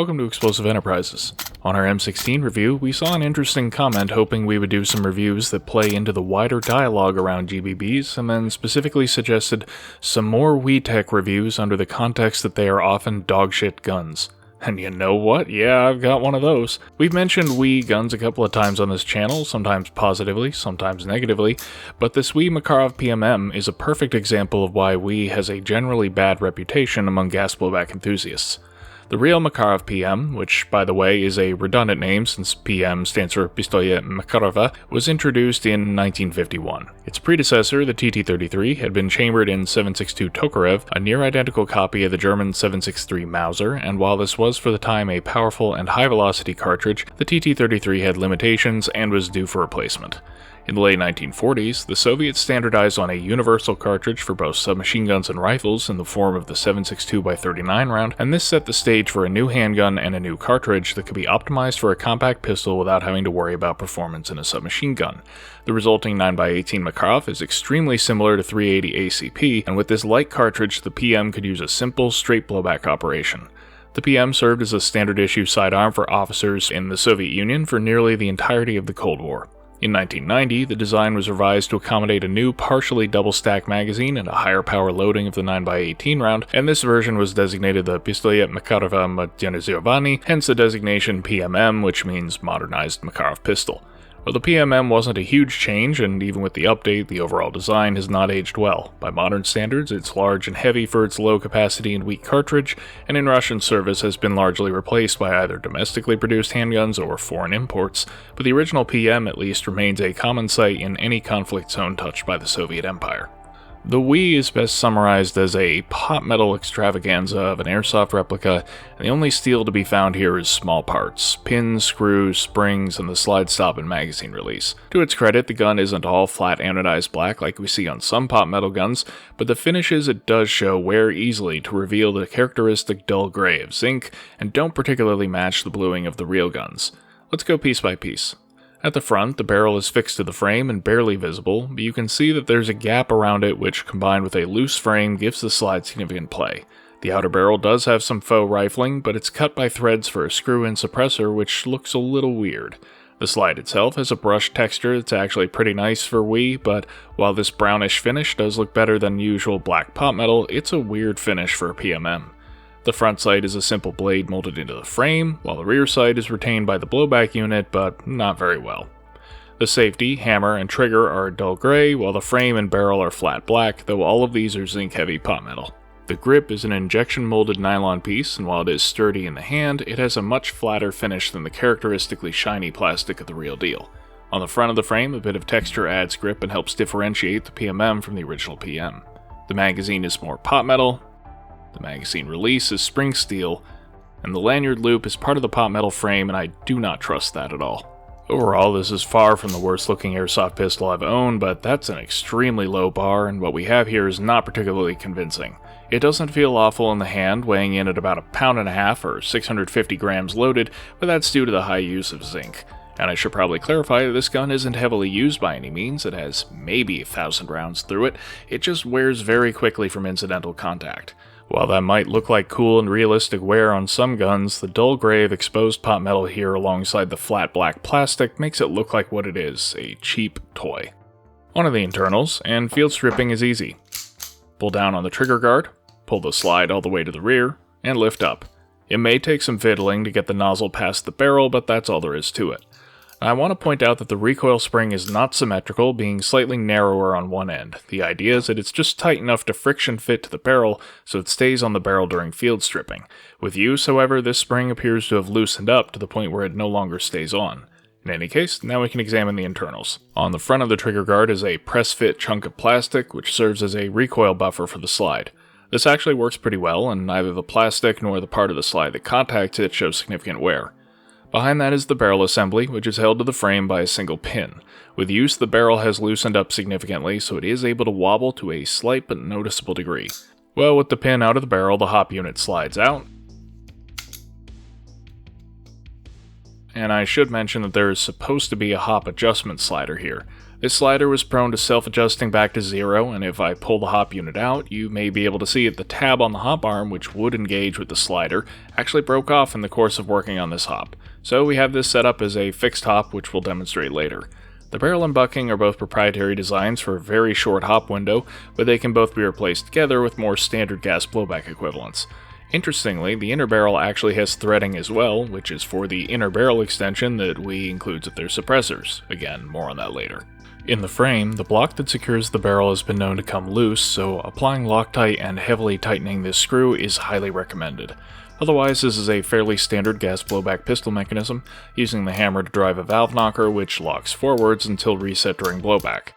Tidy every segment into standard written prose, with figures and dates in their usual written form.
Welcome to Explosive Enterprises. On our M16 review, we saw an interesting comment hoping we would do some reviews that play into the wider dialogue around GBBs, and then specifically suggested some more WE Tech reviews under the context that they are often dogshit guns. And you know what? Yeah, I've got one of those. We've mentioned WE guns a couple of times on this channel, sometimes positively, sometimes negatively, but this WE Makarov PMM is a perfect example of why WE has a generally bad reputation among gas blowback enthusiasts. The real Makarov PM, which by the way is a redundant name since PM stands for Pistolet Makarova, was introduced in 1951. Its predecessor, the TT-33, had been chambered in 7.62 Tokarev, a near-identical copy of the German 7.63 Mauser, and while this was for the time a powerful and high-velocity cartridge, the TT-33 had limitations and was due for replacement. In the late 1940s, the Soviets standardized on a universal cartridge for both submachine guns and rifles in the form of the 7.62x39 round, and this set the stage for a new handgun and a new cartridge that could be optimized for a compact pistol without having to worry about performance in a submachine gun. The resulting 9x18 Makarov is extremely similar to 380 ACP, and with this light cartridge, the PM could use a simple, straight blowback operation. The PM served as a standard-issue sidearm for officers in the Soviet Union for nearly the entirety of the Cold War. In 1990, the design was revised to accommodate a new partially double-stack magazine and a higher power loading of the 9x18 round, and this version was designated the Pistolet Makarova Modernizovanny, hence the designation PMM, which means Modernized Makarov Pistol. Well, the PMM wasn't a huge change, and even with the update, the overall design has not aged well. By modern standards, it's large and heavy for its low capacity and weak cartridge, and in Russian service has been largely replaced by either domestically produced handguns or foreign imports, but the original PM at least remains a common sight in any conflict zone touched by the Soviet Empire. The WE is best summarized as a pot metal extravaganza of an Airsoft replica, and the only steel to be found here is small parts: pins, screws, springs, and the slide stop and magazine release. To its credit, the gun isn't all flat anodized black like we see on some pot metal guns, but the finishes it does show wear easily to reveal the characteristic dull gray of zinc, and don't particularly match the bluing of the real guns. Let's go piece by piece. At the front, the barrel is fixed to the frame and barely visible, but you can see that there's a gap around it which, combined with a loose frame, gives the slide significant play. The outer barrel does have some faux rifling, but it's cut by threads for a screw-in suppressor which looks a little weird. The slide itself has a brushed texture that's actually pretty nice for WE, but while this brownish finish does look better than usual black pot metal, it's a weird finish for a PMM. The front sight is a simple blade molded into the frame, while the rear sight is retained by the blowback unit, but not very well. The safety, hammer, and trigger are a dull gray, while the frame and barrel are flat black, though all of these are zinc-heavy pot metal. The grip is an injection-molded nylon piece, and while it is sturdy in the hand, it has a much flatter finish than the characteristically shiny plastic of the real deal. On the front of the frame, a bit of texture adds grip and helps differentiate the PMM from the original PM. The magazine is more pot metal. The magazine release is spring steel, and the lanyard loop is part of the pot metal frame, and I do not trust that at all. Overall, this is far from the worst looking airsoft pistol I've owned, but that's an extremely low bar, and what we have here is not particularly convincing. It doesn't feel awful in the hand, weighing in at about 1.5 pounds or 650 grams loaded, but that's due to the high use of zinc. And I should probably clarify that this gun isn't heavily used by any means. It has maybe 1,000 rounds through it. It just wears very quickly from incidental contact. While that might look like cool and realistic wear on some guns, the dull gray of exposed pot metal here alongside the flat black plastic makes it look like what it is, a cheap toy. On to the internals, and field stripping is easy. Pull down on the trigger guard, pull the slide all the way to the rear, and lift up. It may take some fiddling to get the nozzle past the barrel, but that's all there is to it. I want to point out that the recoil spring is not symmetrical, being slightly narrower on one end. The idea is that it's just tight enough to friction fit to the barrel, so it stays on the barrel during field stripping. With use, however, this spring appears to have loosened up to the point where it no longer stays on. In any case, now we can examine the internals. On the front of the trigger guard is a press-fit chunk of plastic, which serves as a recoil buffer for the slide. This actually works pretty well, and neither the plastic nor the part of the slide that contacts it shows significant wear. Behind that is the barrel assembly, which is held to the frame by a single pin. With use, the barrel has loosened up significantly, so it is able to wobble to a slight but noticeable degree. Well, with the pin out of the barrel, the hop unit slides out, and I should mention that there is supposed to be a hop adjustment slider here. This slider was prone to self-adjusting back to 0, and if I pull the hop unit out, you may be able to see that the tab on the hop arm, which would engage with the slider, actually broke off in the course of working on this hop. So we have this set up as a fixed hop, which we'll demonstrate later. The barrel and bucking are both proprietary designs for a very short hop window, but they can both be replaced together with more standard gas blowback equivalents. Interestingly, the inner barrel actually has threading as well, which is for the inner barrel extension that WE includes with their suppressors. Again, more on that later. In the frame, the block that secures the barrel has been known to come loose, so applying Loctite and heavily tightening this screw is highly recommended. Otherwise, this is a fairly standard gas blowback pistol mechanism, using the hammer to drive a valve knocker which locks forwards until reset during blowback.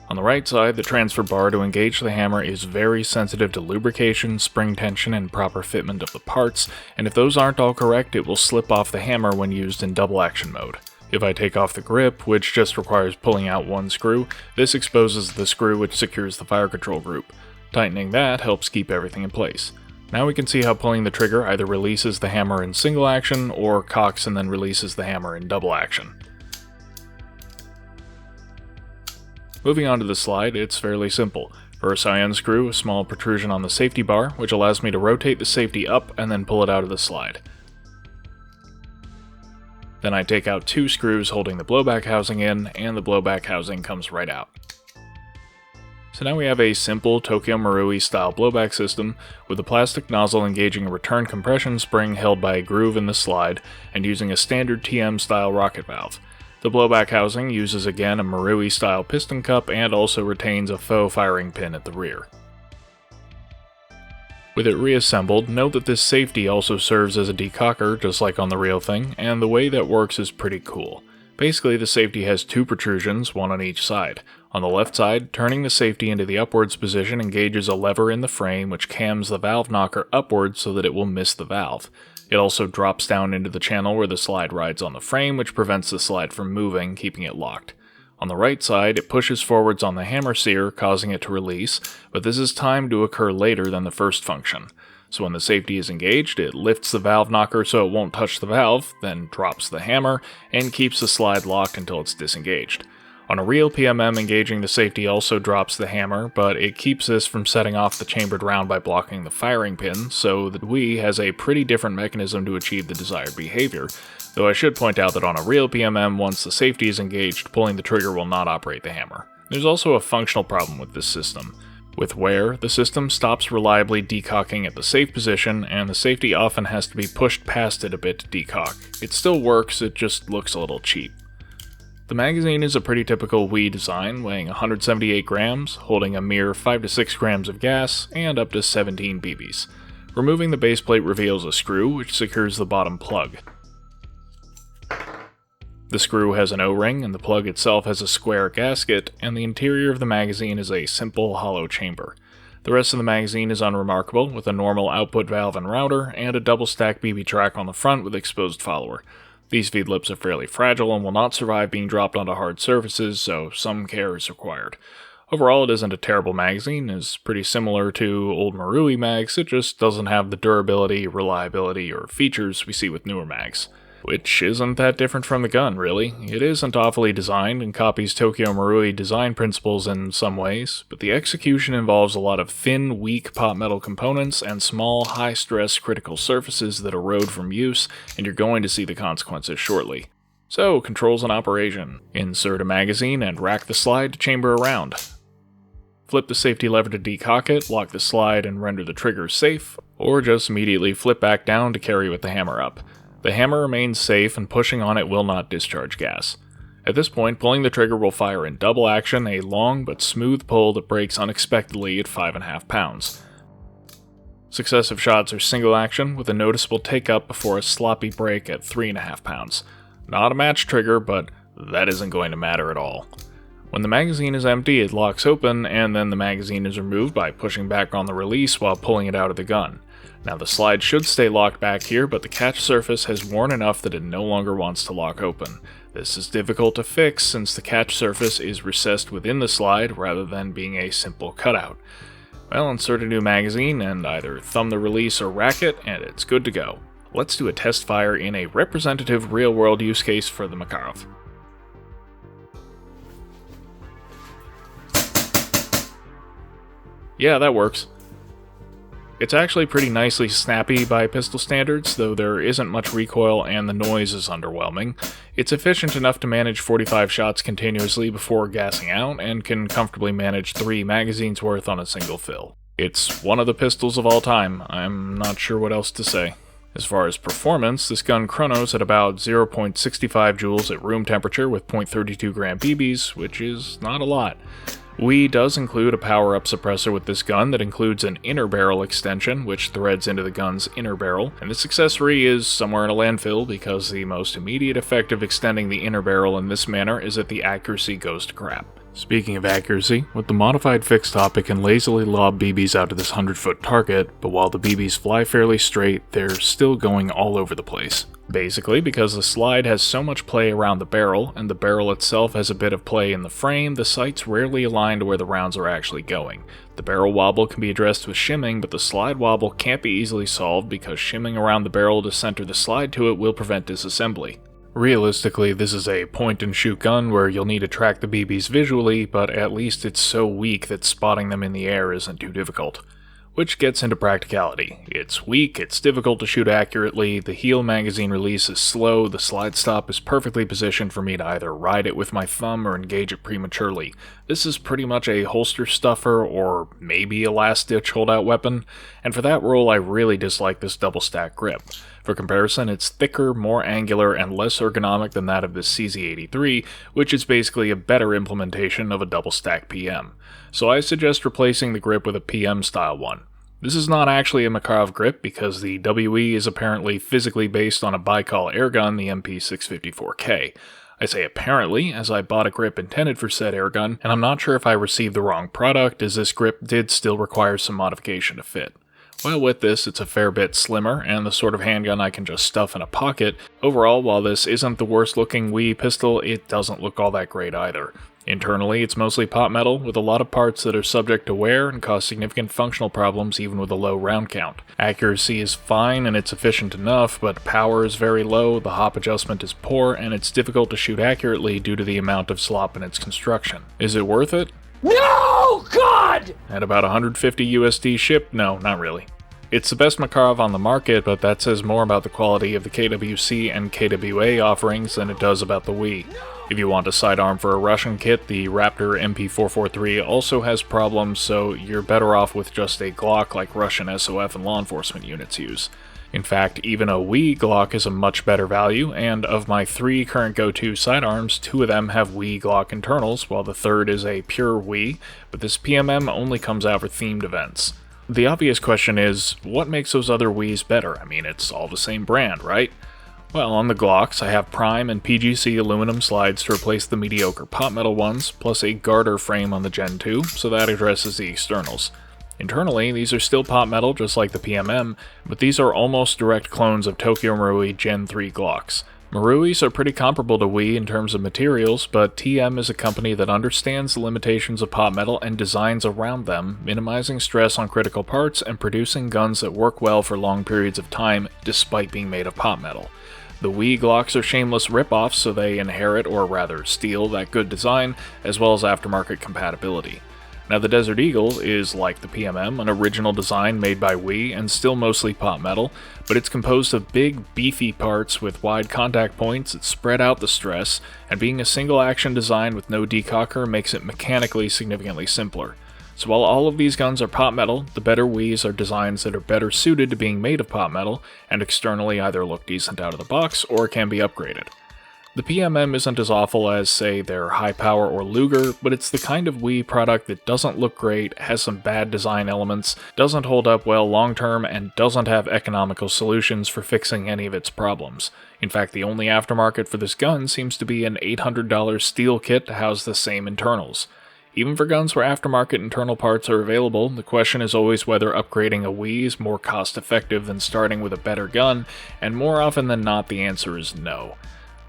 On the right side, the transfer bar to engage the hammer is very sensitive to lubrication, spring tension, and proper fitment of the parts, and if those aren't all correct, it will slip off the hammer when used in double action mode. If I take off the grip, which just requires pulling out one screw, this exposes the screw which secures the fire control group. Tightening that helps keep everything in place. Now we can see how pulling the trigger either releases the hammer in single action, or cocks and then releases the hammer in double action. Moving on to the slide, it's fairly simple. First I unscrew a small protrusion on the safety bar, which allows me to rotate the safety up and then pull it out of the slide. Then I take out 2 screws holding the blowback housing in, and the blowback housing comes right out. So now we have a simple Tokyo Marui style blowback system, with a plastic nozzle engaging a return compression spring held by a groove in the slide, and using a standard TM style rocket valve. The blowback housing uses again a Marui style piston cup and also retains a faux firing pin at the rear. With it reassembled, note that this safety also serves as a decocker, just like on the real thing, and the way that works is pretty cool. Basically, the safety has 2 protrusions, one on each side. On the left side, turning the safety into the upwards position engages a lever in the frame which cams the valve knocker upwards so that it will miss the valve. It also drops down into the channel where the slide rides on the frame, which prevents the slide from moving, keeping it locked. On the right side, it pushes forwards on the hammer sear, causing it to release, but this is timed to occur later than the first function. So when the safety is engaged, it lifts the valve knocker so it won't touch the valve, then drops the hammer, and keeps the slide locked until it's disengaged. On a real PMM, engaging the safety also drops the hammer, but it keeps this from setting off the chambered round by blocking the firing pin, so the WE has a pretty different mechanism to achieve the desired behavior. Though I should point out that on a real PMM, once the safety is engaged, pulling the trigger will not operate the hammer. There's also a functional problem with this system. With wear, the system stops reliably decocking at the safe position, and the safety often has to be pushed past it a bit to decock. It still works, it just looks a little cheap. The magazine is a pretty typical WE design, weighing 178 grams, holding a mere 5 to 6 grams of gas, and up to 17 BBs. Removing the base plate reveals a screw, which secures the bottom plug. The screw has an O-ring, and the plug itself has a square gasket, and the interior of the magazine is a simple hollow chamber. The rest of the magazine is unremarkable, with a normal output valve and router, and a double-stack BB track on the front with exposed follower. These feed lips are fairly fragile and will not survive being dropped onto hard surfaces, so some care is required. Overall, it isn't a terrible magazine. It's pretty similar to old Marui mags, it just doesn't have the durability, reliability, or features we see with newer mags. Which isn't that different from the gun, really. It isn't awfully designed and copies Tokyo Marui design principles in some ways, but the execution involves a lot of thin, weak pot metal components and small, high-stress critical surfaces that erode from use, and you're going to see the consequences shortly. So, controls and operation. Insert a magazine and rack the slide to chamber around. Flip the safety lever to decock it, lock the slide and render the trigger safe, or just immediately flip back down to carry with the hammer up. The hammer remains safe and pushing on it will not discharge gas. At this point, pulling the trigger will fire in double action, a long but smooth pull that breaks unexpectedly at 5.5 pounds. Successive shots are single action, with a noticeable take-up before a sloppy break at 3.5 pounds. Not a match trigger, but that isn't going to matter at all. When the magazine is empty, it locks open, and then the magazine is removed by pushing back on the release while pulling it out of the gun. Now the slide should stay locked back here, but the catch surface has worn enough that it no longer wants to lock open. This is difficult to fix since the catch surface is recessed within the slide rather than being a simple cutout. Well, insert a new magazine and either thumb the release or rack it, and it's good to go. Let's do a test fire in a representative real-world use case for the Makarov. Yeah, that works. It's actually pretty nicely snappy by pistol standards, though there isn't much recoil and the noise is underwhelming. It's efficient enough to manage 45 shots continuously before gassing out, and can comfortably manage 3 magazines worth on a single fill. It's one of the pistols of all time. I'm not sure what else to say. As far as performance, this gun chronos at about 0.65 joules at room temperature with 0.32 gram BBs, which is not a lot. WE does include a power-up suppressor with this gun that includes an inner barrel extension, which threads into the gun's inner barrel, and this accessory is somewhere in a landfill because the most immediate effect of extending the inner barrel in this manner is that the accuracy goes to crap. Speaking of accuracy, with the modified fixed top it can lazily lob BBs out to this 100-foot target, but while the BBs fly fairly straight, they're still going all over the place. Basically, because the slide has so much play around the barrel, and the barrel itself has a bit of play in the frame, the sights rarely align to where the rounds are actually going. The barrel wobble can be addressed with shimming, but the slide wobble can't be easily solved because shimming around the barrel to center the slide to it will prevent disassembly. Realistically, this is a point-and-shoot gun where you'll need to track the BBs visually, but at least it's so weak that spotting them in the air isn't too difficult. Which gets into practicality. It's weak, it's difficult to shoot accurately, the heel magazine release is slow, the slide stop is perfectly positioned for me to either ride it with my thumb or engage it prematurely. This is pretty much a holster stuffer or maybe a last-ditch holdout weapon, and for that role I really dislike this double-stack grip. For comparison, it's thicker, more angular, and less ergonomic than that of the CZ83, which is basically a better implementation of a double-stack PM. So I suggest replacing the grip with a PM-style one. This is not actually a Makarov grip because the WE is apparently physically based on a Baikal airgun, the MP654K. I say apparently, as I bought a grip intended for said airgun, and I'm not sure if I received the wrong product, as this grip did still require some modification to fit. Well, with this, it's a fair bit slimmer, and the sort of handgun I can just stuff in a pocket. Overall, while this isn't the worst looking WE pistol, it doesn't look all that great either. Internally, it's mostly pot metal, with a lot of parts that are subject to wear and cause significant functional problems even with a low round count. Accuracy is fine and it's efficient enough, but power is very low, the hop adjustment is poor, and it's difficult to shoot accurately due to the amount of slop in its construction. Is it worth it? No, God! At about 150 USD shipped? No, not really. It's the best Makarov on the market, but that says more about the quality of the KWC and KWA offerings than it does about the WE. If you want a sidearm for a Russian kit, the Raptor MP443 also has problems, so you're better off with just a Glock like Russian SOF and law enforcement units use. In fact, even a WE Glock is a much better value, and of my 3 current go-to sidearms, 2 of them have WE Glock internals, while the third is a pure WE, but this PMM only comes out for themed events. The obvious question is, what makes those other WEs better? I mean, it's all the same brand, right? Well, on the Glocks, I have Prime and PGC aluminum slides to replace the mediocre pot metal ones, plus a garter frame on the Gen 2, so that addresses the externals. Internally, these are still pot metal just like the PMM, but these are almost direct clones of Tokyo Marui Gen 3 Glocks. Maruis are pretty comparable to WE in terms of materials, but TM is a company that understands the limitations of pot metal and designs around them, minimizing stress on critical parts and producing guns that work well for long periods of time despite being made of pot metal. The WE Glocks are shameless rip-offs, so they inherit, or rather steal, that good design, as well as aftermarket compatibility. Now the Desert Eagle is, like the PMM, an original design made by WE and still mostly pot metal, but it's composed of big, beefy parts with wide contact points that spread out the stress, and being a single action design with no decocker makes it mechanically significantly simpler. So while all of these guns are pot metal, the better WEs are designs that are better suited to being made of pot metal, and externally either look decent out of the box or can be upgraded. The PMM isn't as awful as, say, their High Power or Luger, but it's the kind of WE product that doesn't look great, has some bad design elements, doesn't hold up well long term, and doesn't have economical solutions for fixing any of its problems. In fact, the only aftermarket for this gun seems to be an $800 steel kit to house the same internals. Even for guns where aftermarket internal parts are available, the question is always whether upgrading a WE is more cost-effective than starting with a better gun, and more often than not the answer is no.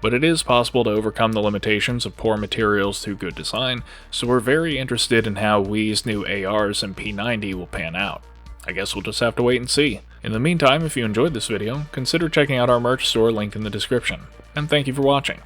But it is possible to overcome the limitations of poor materials through good design, so we're very interested in how WE's new ARs and P90 will pan out. I guess we'll just have to wait and see. In the meantime, if you enjoyed this video, consider checking out our merch store linked in the description. And thank you for watching.